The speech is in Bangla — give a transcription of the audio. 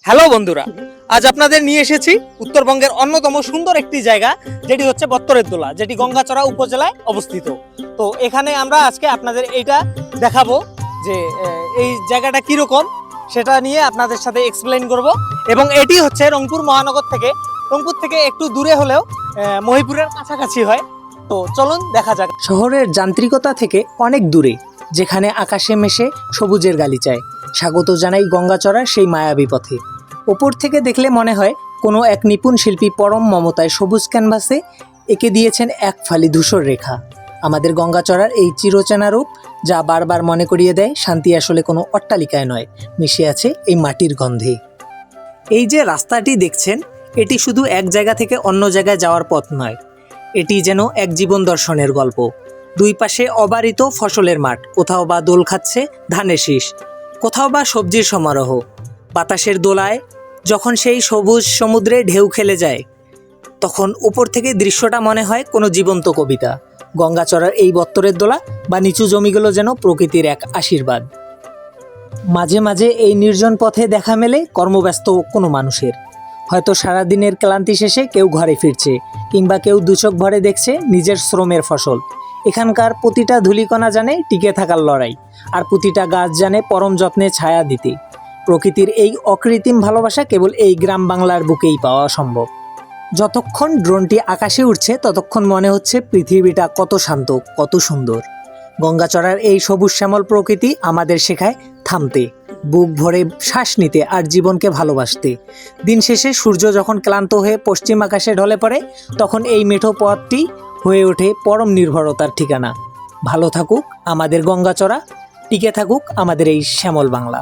হ্যালো বন্ধুরা, আজ আপনাদের নিয়ে এসেছি উত্তরবঙ্গের অন্যতম সুন্দর একটি জায়গা, যেটি হচ্ছে বত্তরের দোলা, যেটি গঙ্গাচড়া উপজেলায় অবস্থিত। তো এখানে আমরা আজকে আপনাদের এইটা দেখাবো যে এই জায়গাটা কিরকম, সেটা নিয়ে আপনাদের সাথে এক্সপ্লেইন করব। এবং এটি হচ্ছে রংপুর মহানগর থেকে, রংপুর থেকে একটু দূরে হলেও মহিপুরের কাছাকাছি হয়। তো চলুন দেখা যাক। শহরের যান্ত্রিকতা থেকে অনেক দূরে, যেখানে আকাশে মেশে সবুজের গালিচায় স্বাগত জানাই গঙ্গাচড়ার সেই মায়াবী পথে। ওপর থেকে দেখলে মনে হয় কোনো এক নিপুণ শিল্পী পরম মমতায় সবুজ ক্যানভাসে এঁকে দিয়েছেন এক ফালি ধূসর রেখা। আমাদের গঙ্গাচড়ার এই চিরচেনা রূপ, যা বারবার মনে করিয়ে দেয় শান্তি আসলে কোনো অট্টালিকায় নয়, মিশে আছে এই মাটির গন্ধে। এই যে রাস্তাটি দেখছেন, এটি শুধু এক জায়গা থেকে অন্য জায়গায় যাওয়ার পথ নয়, এটি যেন এক জীবন দর্শনের গল্প। দুই পাশে অবারিত ফসলের মাঠ, কোথাও বা দোল খাচ্ছে ধানের শীষ, কোথাও বা সবজির সমারোহ। বাতাসের দোলায় যখন সেই সবুজ সমুদ্রে ঢেউ খেলে যায়, তখন উপর থেকে দৃশ্যটা মনে হয় কোনো জীবন্ত কবিতা। গঙ্গাচড়ার এই বত্তরের দোলা বা নিচু জমিগুলো যেন প্রকৃতির এক আশীর্বাদ। মাঝে মাঝে এই নির্জন পথে দেখা মেলে কর্মব্যস্ত কোনো মানুষের। হয়তো সারাদিনের ক্লান্তি শেষে কেউ ঘরে ফিরছে, কিংবা কেউ দুচোখ ভরে দেখছে নিজের শ্রমের ফসল। এখানকার প্রতিটা ধূলিকণা জানে টিকে থাকার লড়াই, আর প্রতিটা গাছ জানে পরম যত্নে ছায়া দিতে। প্রকৃতির এই অকৃত্রিম ভালোবাসা কেবল এই গ্রাম বাংলার বুকেই পাওয়া সম্ভব। যতক্ষণ ড্রোনটি আকাশে উঠছে, ততক্ষণ মনে হচ্ছে পৃথিবীটা কত শান্ত, কত সুন্দর। গঙ্গাচড়ার এই সবুজ শ্যামল প্রকৃতি আমাদের শেখায় থামতে, বুক ভরে শ্বাস নিতে, আর জীবনকে ভালোবাসতে। দিন শেষে সূর্য যখন ক্লান্ত হয়ে পশ্চিম আকাশে ঢলে পড়ে, তখন এই মেঠো পথটি হয়ে ওঠে পরম নির্ভরতার ঠিকানা। ভালো থাকুক আমাদের গঙ্গাচড়া, টিকে থাকুক আমাদের এই শ্যামল বাংলা।